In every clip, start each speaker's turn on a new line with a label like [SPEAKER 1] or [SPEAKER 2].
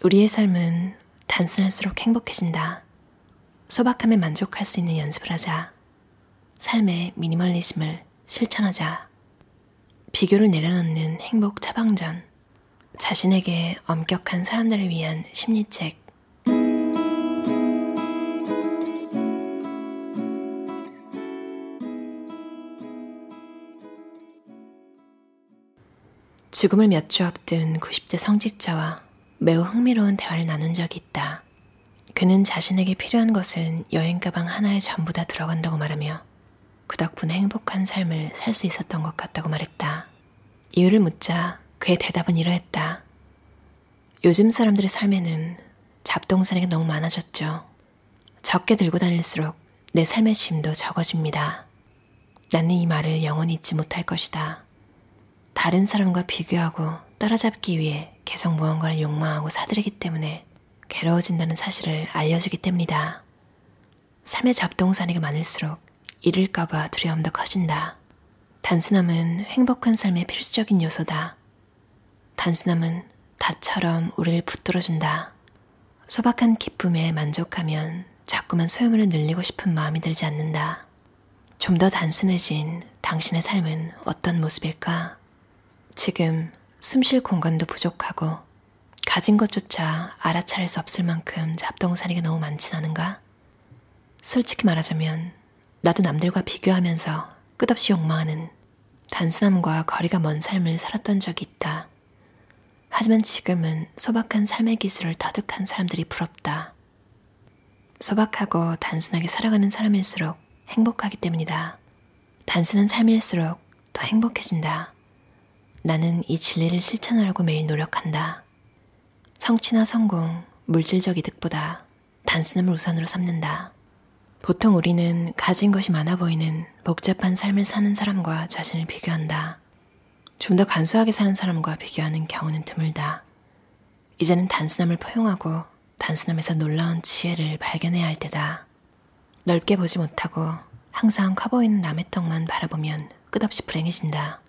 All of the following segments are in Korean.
[SPEAKER 1] 우리의 삶은 단순할수록 행복해진다. 소박함에 만족할 수 있는 연습을 하자. 삶의 미니멀리즘을 실천하자. 비교를 내려놓는 행복 처방전. 자신에게 엄격한 사람들을 위한 심리책. 죽음을 몇 주 앞둔 90대 성직자와 매우 흥미로운 대화를 나눈 적이 있다. 그는 자신에게 필요한 것은 여행 가방 하나에 전부 다 들어간다고 말하며 그 덕분에 행복한 삶을 살 수 있었던 것 같다고 말했다. 이유를 묻자 그의 대답은 이러했다. 요즘 사람들의 삶에는 잡동사니가 너무 많아졌죠. 적게 들고 다닐수록 내 삶의 짐도 적어집니다. 나는 이 말을 영원히 잊지 못할 것이다. 다른 사람과 비교하고 따라잡기 위해 계속 무언가를 욕망하고 사들이기 때문에 괴로워진다는 사실을 알려주기 때문이다. 삶의 잡동사니가 많을수록 잃을까봐 두려움도 커진다. 단순함은 행복한 삶의 필수적인 요소다. 단순함은 닷처럼 우리를 붙들어준다. 소박한 기쁨에 만족하면 자꾸만 소유물을 늘리고 싶은 마음이 들지 않는다. 좀 더 단순해진 당신의 삶은 어떤 모습일까? 지금 숨 쉴 공간도 부족하고 가진 것조차 알아차릴 수 없을 만큼 잡동사니가 너무 많진 않은가? 솔직히 말하자면 나도 남들과 비교하면서 끝없이 욕망하는 단순함과 거리가 먼 삶을 살았던 적이 있다. 하지만 지금은 소박한 삶의 기술을 터득한 사람들이 부럽다. 소박하고 단순하게 살아가는 사람일수록 행복하기 때문이다. 단순한 삶일수록 더 행복해진다. 나는 이 진리를 실천하려고 매일 노력한다. 성취나 성공, 물질적 이득보다 단순함을 우선으로 삼는다. 보통 우리는 가진 것이 많아 보이는 복잡한 삶을 사는 사람과 자신을 비교한다. 좀 더 간소하게 사는 사람과 비교하는 경우는 드물다. 이제는 단순함을 포용하고 단순함에서 놀라운 지혜를 발견해야 할 때다. 넓게 보지 못하고 항상 커 보이는 남의 떡만 바라보면 끝없이 불행해진다.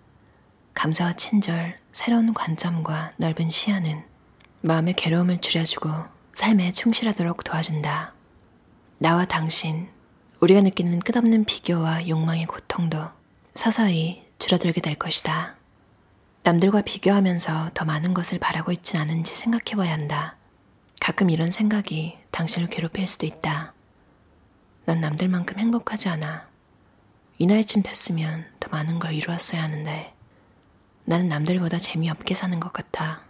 [SPEAKER 1] 감사와 친절, 새로운 관점과 넓은 시야는 마음의 괴로움을 줄여주고 삶에 충실하도록 도와준다. 나와 당신, 우리가 느끼는 끝없는 비교와 욕망의 고통도 서서히 줄어들게 될 것이다. 남들과 비교하면서 더 많은 것을 바라고 있진 않은지 생각해봐야 한다. 가끔 이런 생각이 당신을 괴롭힐 수도 있다. 난 남들만큼 행복하지 않아. 이 나이쯤 됐으면 더 많은 걸 이루었어야 하는데 나는 남들보다 재미없게 사는 것 같아.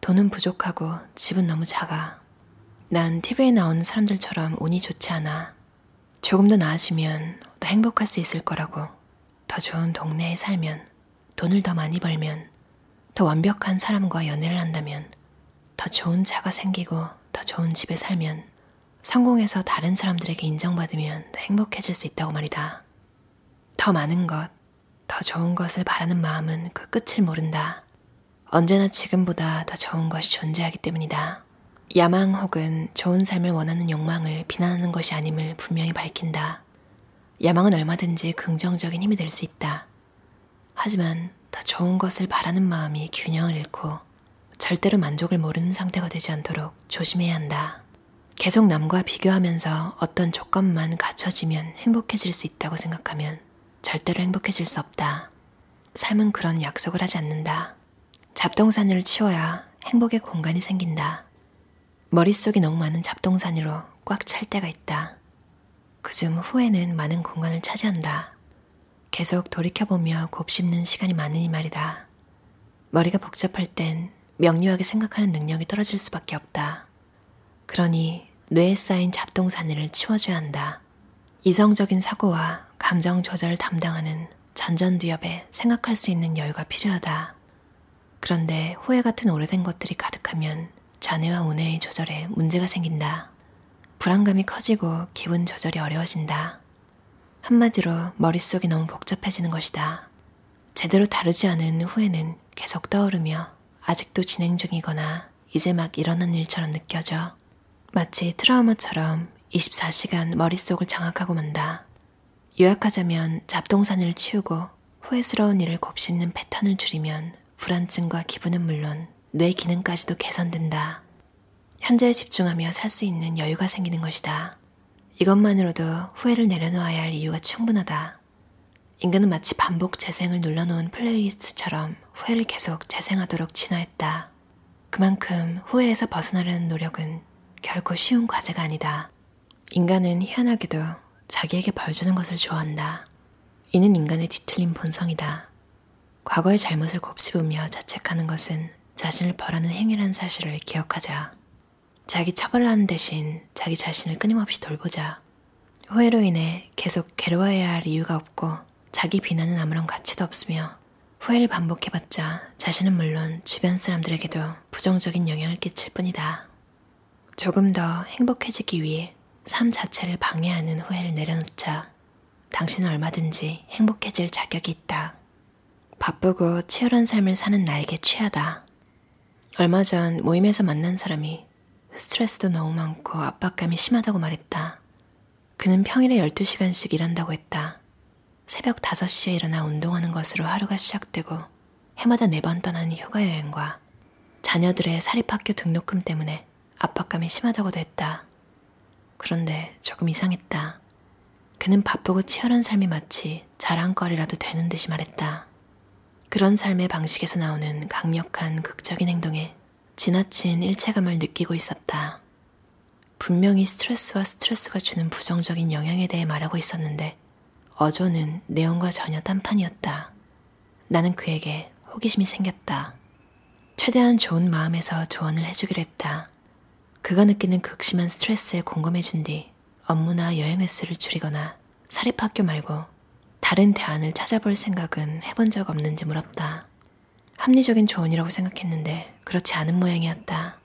[SPEAKER 1] 돈은 부족하고 집은 너무 작아. 난 TV에 나오는 사람들처럼 운이 좋지 않아. 조금 더 나아지면 더 행복할 수 있을 거라고. 더 좋은 동네에 살면, 돈을 더 많이 벌면, 더 완벽한 사람과 연애를 한다면, 더 좋은 차가 생기고 더 좋은 집에 살면, 성공해서 다른 사람들에게 인정받으면 더 행복해질 수 있다고 말이다. 더 많은 것, 더 좋은 것을 바라는 마음은 그 끝을 모른다. 언제나 지금보다 더 좋은 것이 존재하기 때문이다. 야망 혹은 좋은 삶을 원하는 욕망을 비난하는 것이 아님을 분명히 밝힌다. 야망은 얼마든지 긍정적인 힘이 될 수 있다. 하지만 더 좋은 것을 바라는 마음이 균형을 잃고 절대로 만족을 모르는 상태가 되지 않도록 조심해야 한다. 계속 남과 비교하면서 어떤 조건만 갖춰지면 행복해질 수 있다고 생각하면 절대로 행복해질 수 없다. 삶은 그런 약속을 하지 않는다. 잡동사니를 치워야 행복의 공간이 생긴다. 머릿속이 너무 많은 잡동사니로 꽉 찰 때가 있다. 그중 후회는 많은 공간을 차지한다. 계속 돌이켜보며 곱씹는 시간이 많으니 말이다. 머리가 복잡할 땐 명료하게 생각하는 능력이 떨어질 수밖에 없다. 그러니 뇌에 쌓인 잡동사니를 치워줘야 한다. 이성적인 사고와 감정 조절을 담당하는 전전두엽에 생각할 수 있는 여유가 필요하다. 그런데 후회 같은 오래된 것들이 가득하면 좌뇌와 우뇌의 조절에 문제가 생긴다. 불안감이 커지고 기분 조절이 어려워진다. 한마디로 머릿속이 너무 복잡해지는 것이다. 제대로 다루지 않은 후회는 계속 떠오르며 아직도 진행 중이거나 이제 막 일어난 일처럼 느껴져. 마치 트라우마처럼 24시간 머릿속을 장악하고 만다. 요약하자면 잡동사니를 치우고 후회스러운 일을 곱씹는 패턴을 줄이면 불안증과 기분은 물론 뇌 기능까지도 개선된다. 현재에 집중하며 살 수 있는 여유가 생기는 것이다. 이것만으로도 후회를 내려놓아야 할 이유가 충분하다. 인간은 마치 반복 재생을 눌러놓은 플레이리스트처럼 후회를 계속 재생하도록 진화했다. 그만큼 후회에서 벗어나려는 노력은 결코 쉬운 과제가 아니다. 인간은 희한하게도 자기에게 벌 주는 것을 좋아한다. 이는 인간의 뒤틀린 본성이다. 과거의 잘못을 곱씹으며 자책하는 것은 자신을 벌하는 행위라는 사실을 기억하자. 자기 처벌하는 대신 자기 자신을 끊임없이 돌보자. 후회로 인해 계속 괴로워해야 할 이유가 없고 자기 비난은 아무런 가치도 없으며 후회를 반복해봤자 자신은 물론 주변 사람들에게도 부정적인 영향을 끼칠 뿐이다. 조금 더 행복해지기 위해 삶 자체를 방해하는 후회를 내려놓자. 당신은 얼마든지 행복해질 자격이 있다. 바쁘고 치열한 삶을 사는 나에게 취하다. 얼마 전 모임에서 만난 사람이 스트레스도 너무 많고 압박감이 심하다고 말했다. 그는 평일에 12시간씩 일한다고 했다. 새벽 5시에 일어나 운동하는 것으로 하루가 시작되고 해마다 4번 떠나는 휴가여행과 자녀들의 사립학교 등록금 때문에 압박감이 심하다고도 했다. 그런데 조금 이상했다. 그는 바쁘고 치열한 삶이 마치 자랑거리라도 되는 듯이 말했다. 그런 삶의 방식에서 나오는 강력한 극적인 행동에 지나친 일체감을 느끼고 있었다. 분명히 스트레스와 스트레스가 주는 부정적인 영향에 대해 말하고 있었는데 어조는 내용과 전혀 딴판이었다. 나는 그에게 호기심이 생겼다. 최대한 좋은 마음에서 조언을 해주기로 했다. 그가 느끼는 극심한 스트레스에 공감해준 뒤 업무나 여행 횟수를 줄이거나 사립학교 말고 다른 대안을 찾아볼 생각은 해본 적 없는지 물었다. 합리적인 조언이라고 생각했는데 그렇지 않은 모양이었다.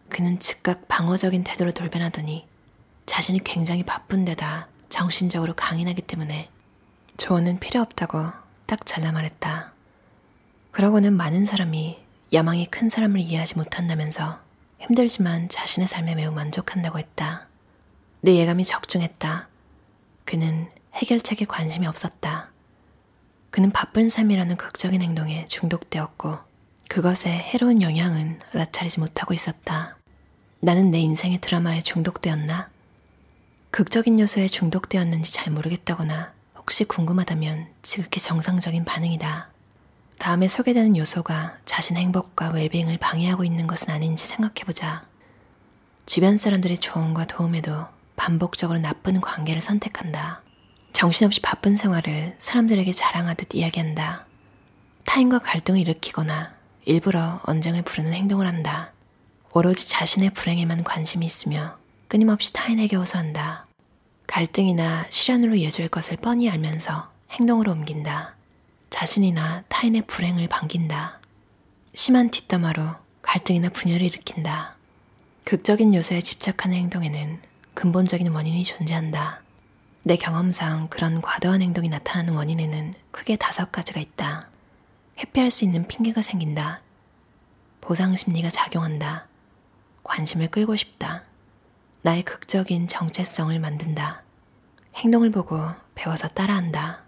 [SPEAKER 1] 그는 즉각 방어적인 태도로 돌변하더니 자신이 굉장히 바쁜 데다 정신적으로 강인하기 때문에 조언은 필요 없다고 딱 잘라 말했다. 그러고는 많은 사람이 야망이 큰 사람을 이해하지 못한다면서 힘들지만 자신의 삶에 매우 만족한다고 했다. 내 예감이 적중했다. 그는 해결책에 관심이 없었다. 그는 바쁜 삶이라는 극적인 행동에 중독되었고 그것의 해로운 영향은 알아차리지 못하고 있었다. 나는 내 인생의 드라마에 중독되었나? 극적인 요소에 중독되었는지 잘 모르겠다거나 혹시 궁금하다면 지극히 정상적인 반응이다. 다음에 소개되는 요소가 자신 행복과 웰빙을 방해하고 있는 것은 아닌지 생각해보자. 주변 사람들의 조언과 도움에도 반복적으로 나쁜 관계를 선택한다. 정신없이 바쁜 생활을 사람들에게 자랑하듯 이야기한다. 타인과 갈등을 일으키거나 일부러 언쟁을 부르는 행동을 한다. 오로지 자신의 불행에만 관심이 있으며 끊임없이 타인에게 호소한다. 갈등이나 시련으로 이어질 것을 뻔히 알면서 행동으로 옮긴다. 자신이나 타인의 불행을 반긴다. 심한 뒷담화로 갈등이나 분열을 일으킨다. 극적인 요소에 집착하는 행동에는 근본적인 원인이 존재한다. 내 경험상 그런 과도한 행동이 나타나는 원인에는 크게 5가지가 있다. 회피할 수 있는 핑계가 생긴다. 보상 심리가 작용한다. 관심을 끌고 싶다. 나의 극적인 정체성을 만든다. 행동을 보고 배워서 따라한다.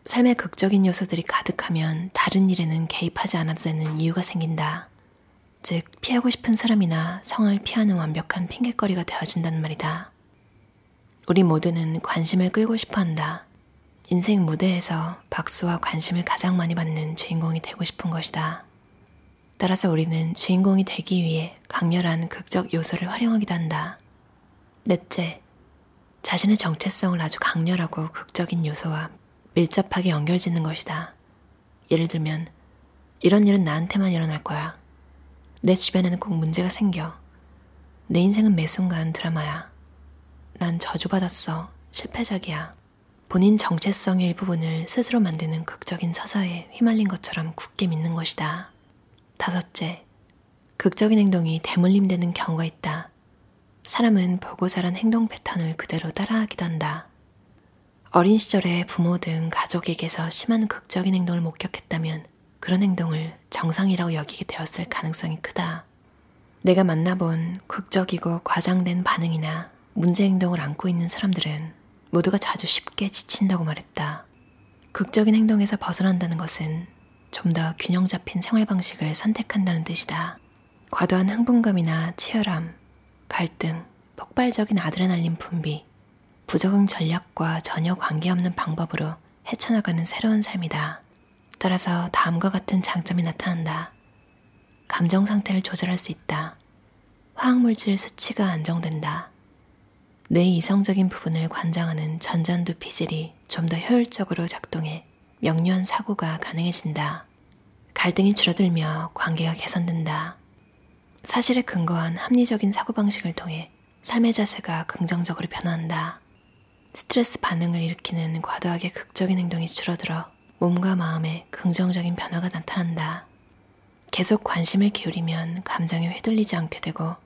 [SPEAKER 1] 삶의 극적인 요소들이 가득하면 다른 일에는 개입하지 않아도 되는 이유가 생긴다. 즉, 피하고 싶은 사람이나 상황을 피하는 완벽한 핑계거리가 되어준다는 말이다. 우리 모두는 관심을 끌고 싶어 한다. 인생 무대에서 박수와 관심을 가장 많이 받는 주인공이 되고 싶은 것이다. 따라서 우리는 주인공이 되기 위해 강렬한 극적 요소를 활용하기도 한다. 넷째, 자신의 정체성을 아주 강렬하고 극적인 요소와 밀접하게 연결짓는 것이다. 예를 들면, 이런 일은 나한테만 일어날 거야. 내 주변에는 꼭 문제가 생겨. 내 인생은 매 순간 드라마야. 난 저주받았어. 실패작이야. 본인 정체성의 일부분을 스스로 만드는 극적인 서사에 휘말린 것처럼 굳게 믿는 것이다. 5째, 극적인 행동이 대물림되는 경우가 있다. 사람은 보고 자란 행동 패턴을 그대로 따라하기도 한다. 어린 시절에 부모 등 가족에게서 심한 극적인 행동을 목격했다면 그런 행동을 정상이라고 여기게 되었을 가능성이 크다. 내가 만나본 극적이고 과장된 반응이나 문제 행동을 안고 있는 사람들은 모두가 자주 쉽게 지친다고 말했다. 극적인 행동에서 벗어난다는 것은 좀 더 균형 잡힌 생활 방식을 선택한다는 뜻이다. 과도한 흥분감이나 치열함, 갈등, 폭발적인 아드레날린 분비, 부적응 전략과 전혀 관계없는 방법으로 헤쳐나가는 새로운 삶이다. 따라서 다음과 같은 장점이 나타난다. 감정 상태를 조절할 수 있다. 화학물질 수치가 안정된다. 뇌 이성적인 부분을 관장하는 전전두 피질이 좀 더 효율적으로 작동해 명료한 사고가 가능해진다. 갈등이 줄어들며 관계가 개선된다. 사실에 근거한 합리적인 사고방식을 통해 삶의 자세가 긍정적으로 변화한다. 스트레스 반응을 일으키는 과도하게 극적인 행동이 줄어들어 몸과 마음에 긍정적인 변화가 나타난다. 계속 관심을 기울이면 감정에 휘둘리지 않게 되고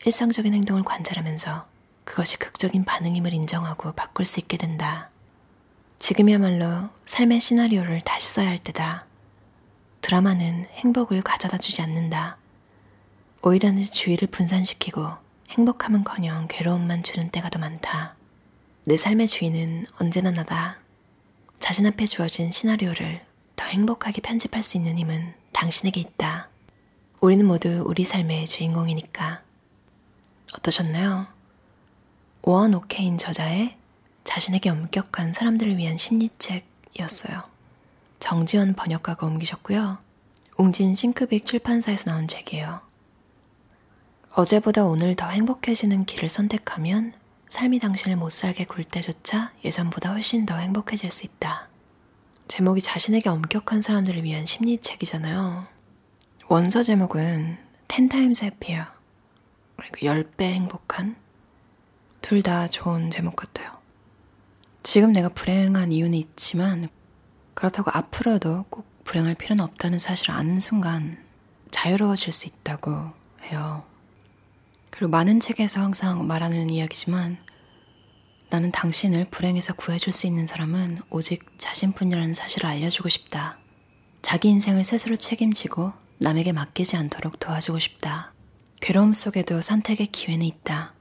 [SPEAKER 1] 일상적인 행동을 관찰하면서 그것이 극적인 반응임을 인정하고 바꿀 수 있게 된다. 지금이야말로 삶의 시나리오를 다시 써야 할 때다. 드라마는 행복을 가져다 주지 않는다. 오히려 내 주의를 분산시키고 행복함은커녕 괴로움만 주는 때가 더 많다. 내 삶의 주인은 언제나 나다. 자신 앞에 주어진 시나리오를 더 행복하게 편집할 수 있는 힘은 당신에게 있다. 우리는 모두 우리 삶의 주인공이니까. 어떠셨나요? 오원 오케인 저자의 자신에게 엄격한 사람들을 위한 심리책이었어요. 정지연 번역가가 옮기셨고요. 웅진 싱크빅 출판사에서 나온 책이에요. 어제보다 오늘 더 행복해지는 길을 선택하면 삶이 당신을 못살게 굴 때조차 예전보다 훨씬 더 행복해질 수 있다. 제목이 자신에게 엄격한 사람들을 위한 심리책이잖아요. 원서 제목은 10 times happier, 그러니까 10배 행복한? 둘 다 좋은 제목 같아요. 지금 내가 불행한 이유는 있지만 그렇다고 앞으로도 꼭 불행할 필요는 없다는 사실을 아는 순간 자유로워질 수 있다고 해요. 그리고 많은 책에서 항상 말하는 이야기지만 나는 당신을 불행에서 구해줄 수 있는 사람은 오직 자신뿐이라는 사실을 알려주고 싶다. 자기 인생을 스스로 책임지고 남에게 맡기지 않도록 도와주고 싶다. 괴로움 속에도 선택의 기회는 있다.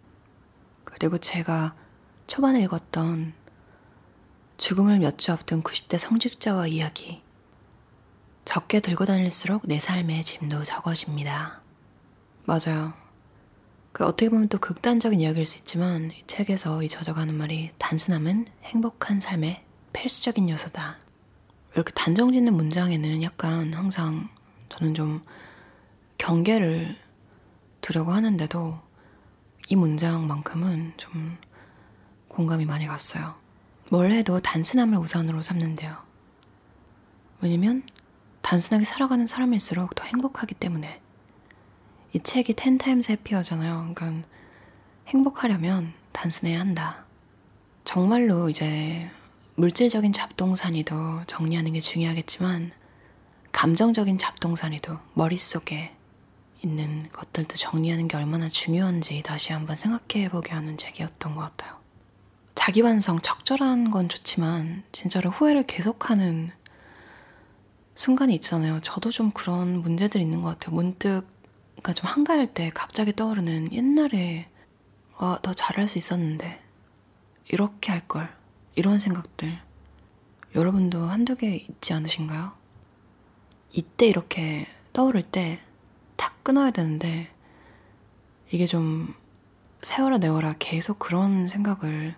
[SPEAKER 1] 그리고 제가 초반에 읽었던 죽음을 몇 주 앞둔 90대 성직자와 이야기. 적게 들고 다닐수록 내 삶의 짐도 적어집니다. 맞아요. 어떻게 보면 또 극단적인 이야기일 수 있지만 이 책에서 이 저자가 하는 말이 단순함은 행복한 삶의 필수적인 요소다. 이렇게 단정 짓는 문장에는 약간 항상 저는 좀 경계를 두려고 하는데도 이 문장만큼은 좀 공감이 많이 갔어요. 뭘 해도 단순함을 우선으로 삼는데요. 왜냐면 단순하게 살아가는 사람일수록 더 행복하기 때문에. 이 책이 10 times happier잖아요. 그러니까 행복하려면 단순해야 한다. 정말로 이제 물질적인 잡동사니도 정리하는 게 중요하겠지만 감정적인 잡동사니도 머릿속에 있는 것들도 정리하는 게 얼마나 중요한지 다시 한번 생각해보게 하는 책이었던 것 같아요. 자기 완성, 적절한 건 좋지만 진짜로 후회를 계속하는 순간이 있잖아요. 저도 좀 그런 문제들이 있는 것 같아요. 문득 그러니까 좀 한가할 때 갑자기 떠오르는 옛날에 더 잘할 수 있었는데 이렇게 할걸 이런 생각들 여러분도 한두 개 있지 않으신가요? 이때 이렇게 떠오를 때 탁 끊어야 되는데 이게 좀 세월아 내월아 계속 그런 생각을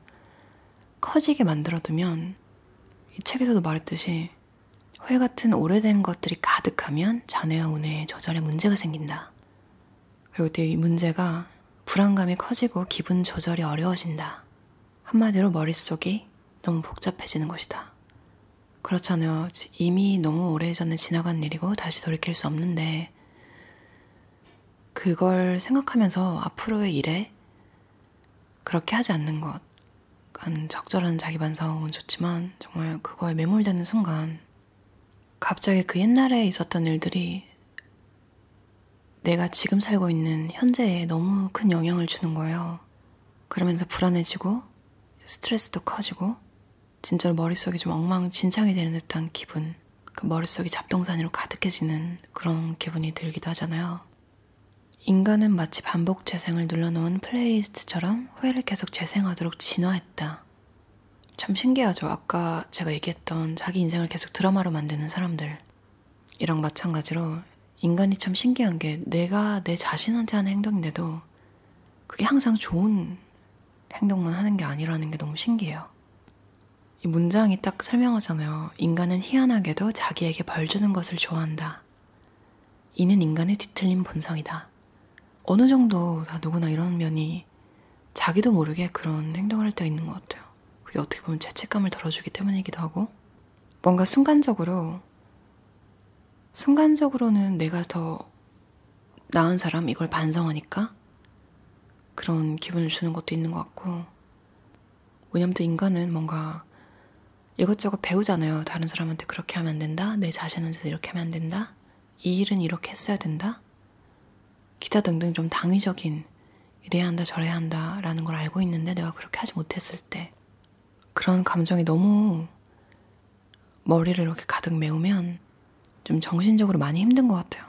[SPEAKER 1] 커지게 만들어두면 이 책에서도 말했듯이 후회 같은 오래된 것들이 가득하면 전해와 운해에 조절에 문제가 생긴다. 그리고 또 이 문제가 불안감이 커지고 기분 조절이 어려워진다. 한마디로 머릿속이 너무 복잡해지는 것이다. 그렇잖아요. 이미 너무 오래전에 지나간 일이고 다시 돌이킬 수 없는데 그걸 생각하면서 앞으로의 일에 그렇게 하지 않는 것. 적절한 자기 반성은 좋지만 정말 그거에 매몰되는 순간 갑자기 그 옛날에 있었던 일들이 내가 지금 살고 있는 현재에 너무 큰 영향을 주는 거예요. 그러면서 불안해지고 스트레스도 커지고 진짜로 머릿속이 좀 엉망진창이 되는 듯한 기분, 그 머릿속이 잡동사니로 가득해지는 그런 기분이 들기도 하잖아요. 인간은 마치 반복 재생을 눌러놓은 플레이리스트처럼 후회를 계속 재생하도록 진화했다. 참 신기하죠. 아까 제가 얘기했던 자기 인생을 계속 드라마로 만드는 사람들 이랑 마찬가지로 인간이 참 신기한 게 내가 내 자신한테 하는 행동인데도 그게 항상 좋은 행동만 하는 게 아니라는 게 너무 신기해요. 이 문장이 딱 설명하잖아요. 인간은 희한하게도 자기에게 벌 주는 것을 좋아한다. 이는 인간의 뒤틀린 본성이다. 어느 정도 다 누구나 이런 면이 자기도 모르게 그런 행동을 할 때가 있는 것 같아요. 그게 어떻게 보면 죄책감을 덜어주기 때문이기도 하고 뭔가 순간적으로는 내가 더 나은 사람 이걸 반성하니까 그런 기분을 주는 것도 있는 것 같고 왜냐면 또 인간은 뭔가 이것저것 배우잖아요. 다른 사람한테 그렇게 하면 안 된다. 내 자신한테도 이렇게 하면 안 된다. 이 일은 이렇게 했어야 된다. 기타 등등 좀 당위적인 이래야 한다 저래야 한다 라는 걸 알고 있는데 내가 그렇게 하지 못했을 때 그런 감정이 너무 머리를 이렇게 가득 메우면 좀 정신적으로 많이 힘든 것 같아요.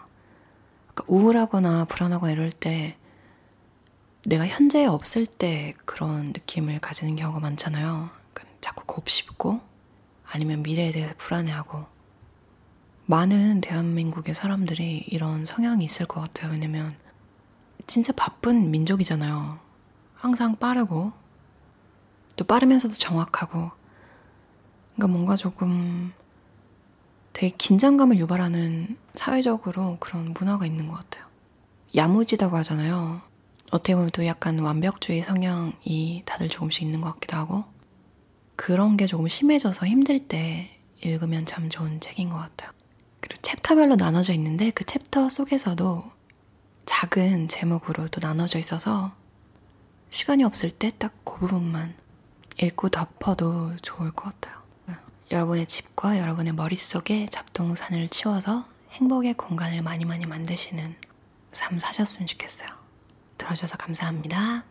[SPEAKER 1] 그러니까 우울하거나 불안하거나 이럴 때 내가 현재에 없을 때 그런 느낌을 가지는 경우가 많잖아요. 그러니까 자꾸 곱씹고 아니면 미래에 대해서 불안해하고 많은 대한민국의 사람들이 이런 성향이 있을 것 같아요. 왜냐면 진짜 바쁜 민족이잖아요. 항상 빠르고 또 빠르면서도 정확하고 그러니까 뭔가 조금 되게 긴장감을 유발하는 사회적으로 그런 문화가 있는 것 같아요. 야무지다고 하잖아요. 어떻게 보면 또 약간 완벽주의 성향이 다들 조금씩 있는 것 같기도 하고 그런 게 조금 심해져서 힘들 때 읽으면 참 좋은 책인 것 같아요. 그리고 챕터별로 나눠져 있는데 그 챕터 속에서도 작은 제목으로 또 나눠져 있어서 시간이 없을 때 딱 그 부분만 읽고 덮어도 좋을 것 같아요. 여러분의 집과 여러분의 머릿속에 잡동사니를 치워서 행복의 공간을 많이 만드시는 삶 사셨으면 좋겠어요. 들어주셔서 감사합니다.